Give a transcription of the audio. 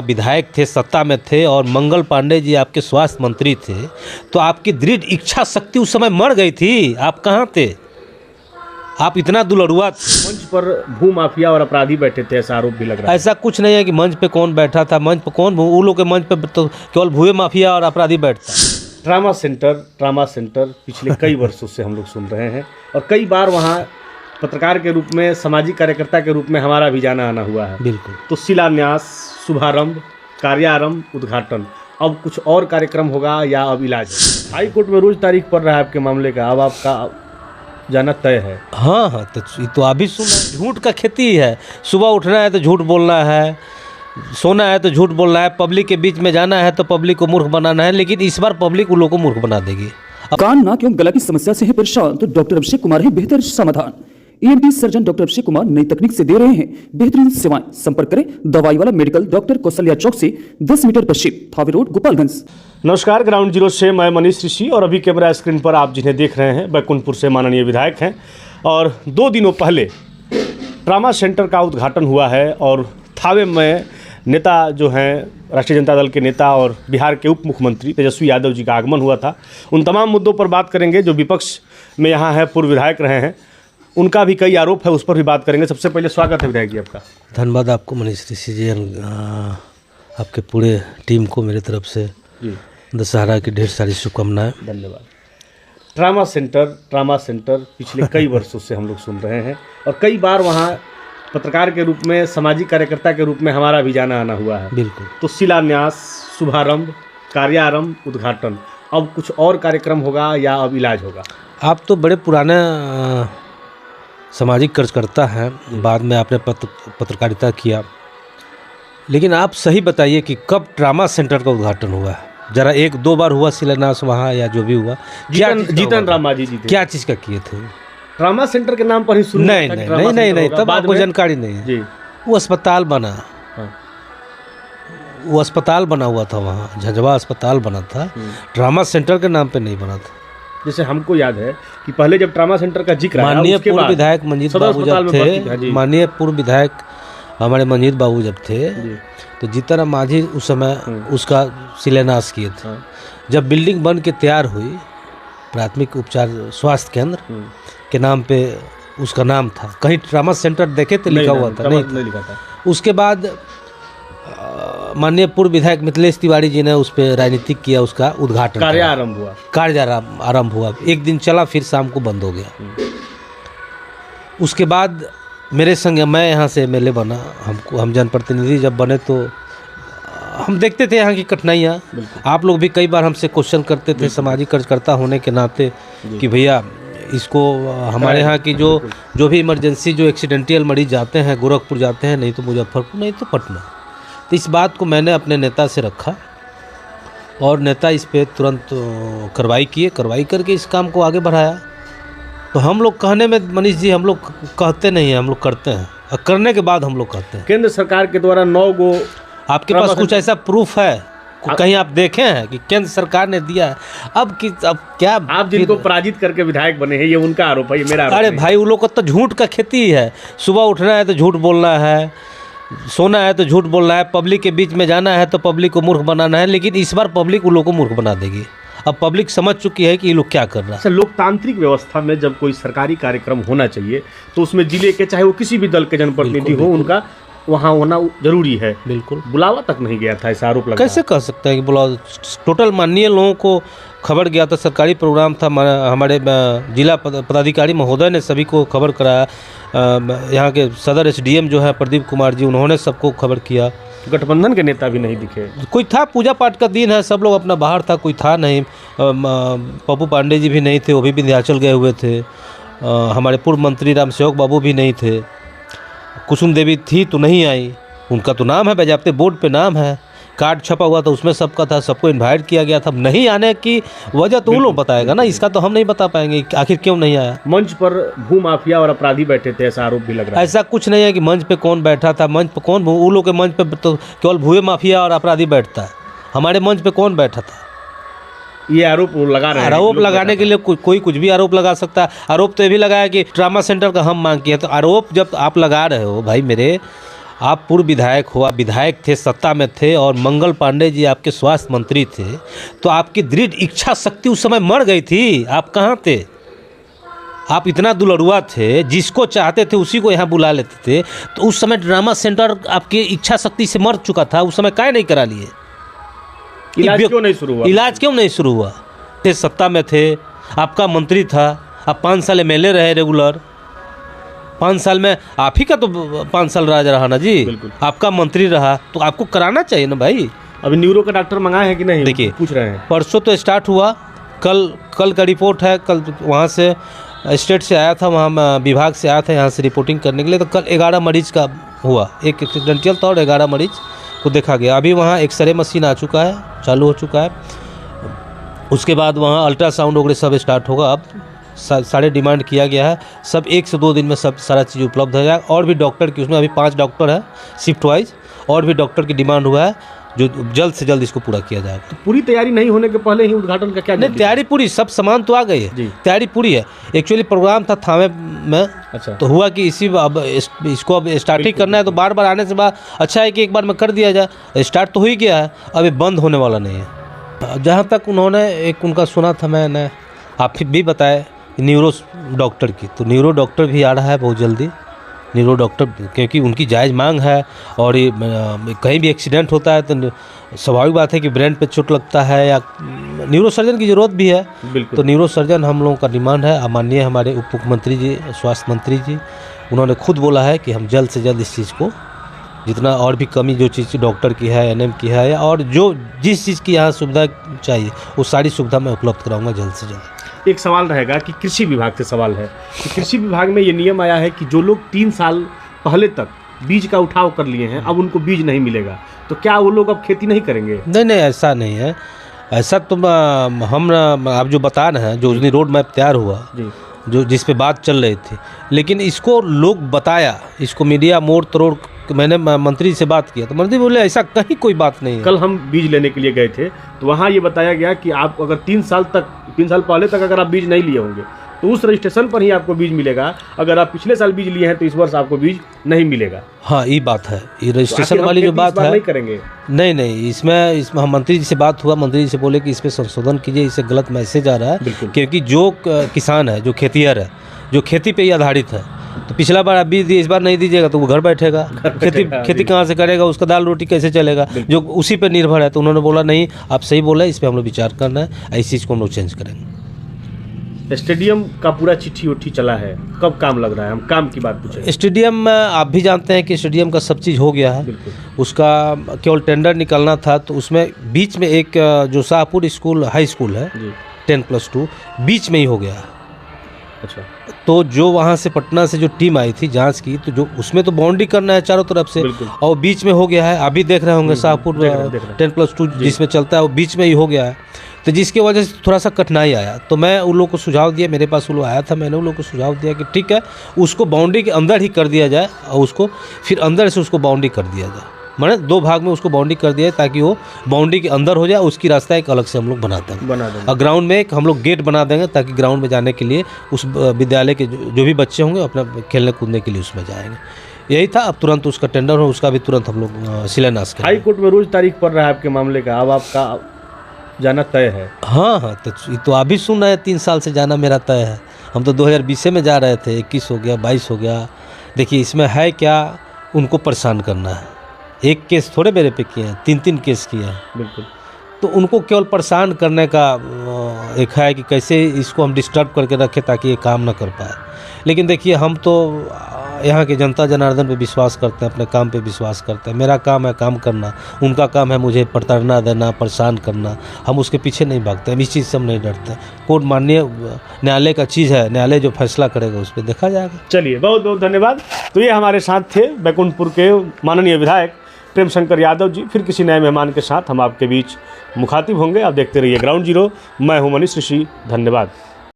विधायक थे, सत्ता में थे और मंगल पांडे जी आपके स्वास्थ्य मंत्री थे, तो आपकी दृढ़ इच्छा शक्ति उस समय मर गई थी। आप कहाँ थे? आप इतना दुलड़ुआ थे। मंच पर भू माफिया और अपराधी बैठे थे, ऐसा आरोप भी लग रहा है। ऐसा कुछ नहीं है कि मंच पे कौन बैठा था। मंच पे कौन, वो लोग के मंच पे तो केवल भूए माफिया और अपराधी बैठता है। ट्रामा सेंटर पिछले कई वर्षों से हम लोग सुन रहे हैं और कई बार वहाँ पत्रकार के रूप में, सामाजिक कार्यकर्ता के रूप में हमारा भी जाना आना हुआ है। बिल्कुल। तो शिलान्यास, शुभारंभ, कार्यारंभ, उद्घाटन, अब कुछ और कार्यक्रम होगा या अब इलाज? हाई कोर्ट में रोज तारीख पड़ रहा है आपके मामले का, अब आपका जाना तय है। हाँ, तो अभी सुना, झूठ का खेती है। सुबह उठना है तो झूठ बोलना है, सोना है तो झूठ बोलना है, पब्लिक के बीच में जाना है तो पब्लिक को मूर्ख बनाना है। लेकिन इस बार पब्लिक उन लोगों को मूर्ख बना देगी। कान, नाक एवं गला की समस्या से है परेशान तो डॉक्टर अभिषेक कुमार है बेहतर समाधान। ENT surgeon doctor Abhishek Kumar नई तकनीक से दे रहे हैं बेहतरीन सेवाएं। संपर्क करें दवाई वाला मेडिकल, डॉक्टर कौशल्या चौक से 10 मीटर पश्चिम, थावे रोड, गोपालगंज। नमस्कार, ग्राउंड जीरो से मैं मनीष ऋषि और अभी कैमरा स्क्रीन पर आप जिन्हें देख रहे हैं बैकुंठपुर से माननीय विधायक हैं। और 2 दिनों पहले ट्रामा सेंटर का उद्घाटन हुआ है और थावे में नेता जो हैं, राष्ट्रीय जनता दल के नेता और बिहार के उप मुख्यमंत्री तेजस्वी यादव जी का आगमन हुआ था। उन तमाम मुद्दों पर बात करेंगे। जो विपक्ष में यहाँ है, पूर्व विधायक रहे हैं, उनका भी कई आरोप है, उस पर भी बात करेंगे। सबसे पहले स्वागत है विधायक जी आपका। धन्यवाद आपको मनीष ऋषि जी, आपके पूरे टीम को मेरी तरफ से जी दशहरा की ढेर सारी शुभकामनाएं। धन्यवाद। ट्रामा सेंटर पिछले कई वर्षों से हम लोग सुन रहे हैं और कई बार वहाँ पत्रकार के रूप में, सामाजिक कार्यकर्ता के रूप में हमारा भी जाना आना हुआ है। बिल्कुल। तो शिलान्यास, शुभारंभ, कार्यारंभ, उद्घाटन, अब कुछ और कार्यक्रम होगा या अब इलाज होगा? आप तो बड़े पुराने सामाजिक कार्यकर्ता हैं, बाद में आपने पत्रकारिता किया, लेकिन आप सही बताइए कि कब ट्रामा सेंटर का उद्घाटन हुआ है? जरा 1-2 बार हुआ शिलान्यास वहाँ या जो भी हुआ? जीतन राम मांझी जी थे। क्या चीज़ का किए थे? ट्रामा सेंटर के नाम पर ही शुरू? नहीं, तब आपको जानकारी नहीं है। जी, वो अस्पताल बना। हाँ। वो अस्पताल बना हुआ था वहाँ, झंझवा अस्पताल बना था, ट्रामा सेंटर के नाम पे नहीं बना था। जैसे हमको याद है कि पहले जब ट्रामा सेंटर का जिक्र आया, माननीय पूर्व विधायक मंजीत बाबू जब थे, माननीय पूर्व विधायक हमारे मंजीत बाबू जब थे, तो जीतन राम मांझी उस समय उसका शिलान्यास किए थे। जब बिल्डिंग बन के तैयार हुई, प्राथमिक उपचार स्वास्थ्य केंद्र के नाम पे उसका नाम था। कहीं ट्रामा सेंटर देखे थे लिखा हुआ था? नहीं लिखा था। उसके बाद माननीय पूर्व विधायक मिथिलेश तिवारी जी ने उस पर राजनीतिक किया, उसका उद्घाटन, कार्यारंभ हुआ। एक दिन चला, फिर शाम को बंद हो गया। उसके बाद मेरे संग मैं यहाँ से एमएलए बना, हम जनप्रतिनिधि जब बने तो हम देखते थे यहाँ की कठिनाइयाँ। आप लोग भी कई बार हमसे क्वेश्चन करते थे सामाजिक कार्यकर्ता होने के नाते कि भैया इसको हमारे यहाँ की जो भी इमरजेंसी, जो एक्सीडेंटल मरीज जाते हैं, गोरखपुर जाते हैं, नहीं तो मुजफ्फरपुर, नहीं तो पटना। तो इस बात को मैंने अपने नेता से रखा और नेता इस पे तुरंत कार्रवाई करके इस काम को आगे बढ़ाया। तो हम लोग कहने में मनीष जी, हम लोग कहते नहीं हैं, हम लोग करते हैं और करने के बाद हम लोग कहते हैं। केंद्र सरकार के द्वारा 9 गो, आपके पास कुछ ऐसा प्रूफ है? कहीं आप देखे हैं कि केंद्र सरकार ने दिया है? अब क्या आप जिनको पराजित करके विधायक बने हैं, ये उनका आरोप है, ये मेरा आरोप अरे भाई, उन लोग का तो झूठ का खेती है। सुबह उठना है तो झूठ बोलना है, सोना है तो झूठ बोलना है, पब्लिक के बीच में जाना है तो पब्लिक को मूर्ख बनाना है। लेकिन इस बार पब्लिक उन लोगों को मूर्ख बना देगी। अब पब्लिक समझ चुकी है कि ये लोग क्या कर रहा है। लोकतांत्रिक व्यवस्था में जब कोई सरकारी कार्यक्रम होना चाहिए तो उसमें जिले के, चाहे वो किसी भी दल के जनप्रतिनिधि हो, उनका वहाँ होना जरूरी है। बिल्कुल। बुलावा तक नहीं गया था, ऐसा आरोप लगा। कैसे कह सकते हैं कि बुलावा? टोटल माननीय लोगों को खबर गया था, सरकारी प्रोग्राम था, हमारे जिला पदाधिकारी महोदय ने सभी को खबर कराया। यहाँ के सदर एसडीएम जो है प्रदीप कुमार जी, उन्होंने सबको खबर किया। गठबंधन के नेता भी नहीं दिखे। कोई था, पूजा पाठ का दिन है, सब लोग अपना बाहर था, कोई था नहीं। पप्पू पांडे जी भी नहीं थे, वो भी विंध्याचल गए हुए थे। हमारे पूर्व मंत्री राम सेवक बाबू भी नहीं थे। कुसुम देवी थी तो नहीं आई, उनका तो नाम है, बाज़ाब्ते बोर्ड पे नाम है, कार्ड छपा हुआ था, उसमें सबका था, सबको इनवाइट किया गया था। नहीं आने की वजह तो उन लोग बताएगा ना, इसका तो हम नहीं बता पाएंगे आखिर क्यों नहीं आया। मंच पर भू माफिया और अपराधी बैठे थे, ऐसा आरोप भी लग रहा है। ऐसा कुछ नहीं है कि मंच पे कौन बैठा था। मंच पे कौन, उन लोग के मंच पे तो केवल भूए माफिया और अपराधी बैठता है। हमारे मंच पे कौन बैठा था? ये आरोप लगा रहे हैं। आरोप लगाने के लिए कोई कुछ भी आरोप लगा सकता है। आरोप तो ये भी लगाया कि ट्रामा सेंटर का हम मांग किया। तो आरोप जब आप लगा रहे हो भाई मेरे, आप पूर्व विधायक हो, आप विधायक थे, सत्ता में थे और मंगल पांडे जी आपके स्वास्थ्य मंत्री थे, तो आपकी दृढ़ इच्छा शक्ति उस समय मर गई थी। आप कहाँ थे? आप इतना दुलरुआ थे, जिसको चाहते थे उसी को यहाँ बुला लेते थे। तो उस समय ड्रामा सेंटर आपकी इच्छा शक्ति से मर चुका था, उस समय काहे नहीं करा लिए? इलाज क्यों नहीं शुरू हुआ? इलाज क्यों नहीं शुरू हुआ? थे सत्ता में थे, आपका मंत्री था, आप 5 साल MLA रहे रेगुलर, 5 साल में आप ही का तो 5 साल राज रहा ना जी, आपका मंत्री रहा, तो आपको कराना चाहिए ना भाई। अभी न्यूरो का डॉक्टर मंगाए हैं कि नहीं? देखिए पूछ रहे हैं। परसों तो स्टार्ट हुआ, कल का रिपोर्ट है, कल वहाँ से स्टेट से आया था, वहाँ विभाग से आया था यहाँ से रिपोर्टिंग करने के लिए। तो कल 11 मरीज का हुआ, एक एक्सीडेंटल था और 11 मरीज को देखा गया। अभी वहाँ एक्सरे मशीन आ चुका है, चालू हो चुका है। उसके बाद वहाँ अल्ट्रासाउंड वगैरह सब स्टार्ट होगा। अब सारे डिमांड किया गया है, सब 1 से 2 दिन में सब सारा चीज़ उपलब्ध हो जाएगा। और भी डॉक्टर की, उसमें अभी 5 डॉक्टर है शिफ्ट वाइज, और भी डॉक्टर की डिमांड हुआ है, जो जल्द से जल्द इसको पूरा किया जाएगा। तो पूरी तैयारी नहीं होने के पहले ही उद्घाटन का क्या? नहीं, तैयारी पूरी, सब सामान तो आ गई है, तैयारी पूरी है। एक्चुअली प्रोग्राम था थावे में, अच्छा, तो हुआ कि अब इसको अब स्टार्टिंग करना है, तो बार बार आने से बाद अच्छा है कि एक बार में कर दिया जाए। स्टार्ट तो हो ही गया है, अभी बंद होने वाला नहीं है। जहाँ तक उन्होंने एक उनका सुना था, मैंने आप भी बताए न्यूरो डॉक्टर की, तो न्यूरो डॉक्टर भी आ रहा है बहुत जल्दी, न्यूरो डॉक्टर, क्योंकि उनकी जायज़ मांग है। और ये कहीं भी एक्सीडेंट होता है तो स्वाभाविक बात है कि ब्रेन पे चोट लगता है या न्यूरो सर्जन की ज़रूरत भी है, तो न्यूरो सर्जन हम लोगों का डिमांड है। माननीय हमारे उप मुख्यमंत्री जी, स्वास्थ्य मंत्री जी, उन्होंने खुद बोला है कि हम जल्द से जल्द इस चीज़ को, जितना और भी कमी जो चीज़ डॉक्टर की है, NM की है, या और जो जिस चीज़ की यहाँ सुविधा चाहिए वो सारी सुविधा मैं उपलब्ध कराऊंगा जल्द से जल्द। एक सवाल रहेगा कि कृषि विभाग से सवाल है कि कृषि विभाग में ये नियम आया है कि जो लोग 3 साल पहले तक बीज का उठाव कर लिए हैं, अब उनको बीज नहीं मिलेगा, तो क्या वो लोग अब खेती नहीं करेंगे? नहीं, ऐसा नहीं है। ऐसा तो हम आप जो बता रहे हैं, जो उस दिन रोड मैप तैयार हुआ जी, जो जिस पे बात चल रही थी, लेकिन इसको लोग बताया, इसको मीडिया मोड़ तरोड़, मैंने मंत्री से बात किया तो मंत्री बोले ऐसा कहीं कोई बात नहीं है। कल हम बीज लेने के लिए गए थे, तो वहाँ ये बताया गया कि आप अगर 3 साल पहले तक अगर आप बीज नहीं लिए होंगे तो उस रजिस्ट्रेशन पर ही आपको बीज मिलेगा। अगर आप पिछले साल बीज लिए हैं तो इस वर्ष आपको बीज नहीं मिलेगा। हाँ, ये बात है, ये रजिस्ट्रेशन तो वाली जो बात है, नहीं करेंगे। नहीं, इसमें हम मंत्री जी से बात हुआ, मंत्री जी से बोले कि इस पर संशोधन कीजिए, इससे गलत मैसेज आ रहा है। क्योंकि जो किसान है, जो खेतिहर है, जो खेती पे ही आधारित है, तो पिछला बार आप बीज दिए, इस बार नहीं दीजिएगा तो वो घर बैठेगा, खेती कहाँ से करेगा, उसका दाल रोटी कैसे चलेगा, जो उसी पे निर्भर है। तो उन्होंने बोला नहीं, आप सही बोला, इस पर हम लोग विचार करना है, ऐसी चीज़ को हम लोग चेंज करेंगे। स्टेडियम का पूरा चिट्ठी उट्ठी चला है, कब काम लग रहा है? हम काम की बात पूछें। स्टेडियम में आप भी जानते हैं कि स्टेडियम का सब चीज़ हो गया है, उसका केवल टेंडर निकलना था। तो उसमें बीच में एक जो शाहपुर स्कूल हाई स्कूल है 10+2 बीच में ही हो गया है। अच्छा, तो जो वहाँ से पटना से जो टीम आई थी जांच की, तो जो उसमें तो बाउंड्री करना है चारों तरफ से, और बीच में हो गया है। अभी देख रहे होंगे शाहपुर 10+2 जिसमें चलता है वो बीच में ही हो गया है, तो जिसकी वजह से थोड़ा सा कठिनाई आया। तो मैं उन लोगों को सुझाव दिया, मेरे पास वो लोग आया था, मैंने उन लोगों को सुझाव दिया कि ठीक है, उसको बाउंड्री के अंदर ही कर दिया जाए, और उसको फिर अंदर से उसको बाउंड्री कर दिया जाए, मैंने 2 भाग में उसको बाउंड्री कर दिया ताकि वो बाउंड्री के अंदर हो जाए। उसकी रास्ता एक अलग से हम लोग बना देंगे, और ग्राउंड में एक हम लोग गेट बना देंगे ताकि ग्राउंड में जाने के लिए उस विद्यालय के जो भी बच्चे होंगे अपना खेलने कूदने के लिए उसमें जाएंगे। यही था। अब तुरंत उसका टेंडर हो, उसका भी तुरंत हम लोग शिलान्यास करेंगे। हाई कोर्ट में रोज तारीख पड़ रहा है आपके मामले का, अब आपका जाना तय है? हाँ, तो आप भी सुन रहे हैं, 3 साल से जाना मेरा तय है। हम तो 2020 में जा रहे थे, 21 हो गया, 22 हो गया। देखिए इसमें है क्या, उनको परेशान करना है। एक केस थोड़े मेरे पे किए हैं, 3-3 केस किए हैं। बिल्कुल, तो उनको केवल परेशान करने का एक है कि कैसे इसको हम डिस्टर्ब करके रखें ताकि ये काम ना कर पाए। लेकिन देखिए हम तो यहाँ के जनता जनार्दन पे विश्वास करते हैं, अपने काम पे विश्वास करते हैं। मेरा काम है काम करना, उनका काम है मुझे प्रताड़ना देना, परेशान करना। हम उसके पीछे नहीं भागते, हम इस चीज़ से हम नहीं डरते। कोर्ट माननीय न्यायालय का चीज़ है, न्यायालय जो फैसला करेगा उस पर देखा जाएगा। चलिए, बहुत बहुत धन्यवाद। तो ये हमारे साथ थे बैकुंठपुर के माननीय विधायक प्रेम शंकर यादव जी। फिर किसी नए मेहमान के साथ हम आपके बीच मुखातिब होंगे। आप देखते रहिए ग्राउंड जीरो। मैं हूँ मनीष ऋषि। धन्यवाद।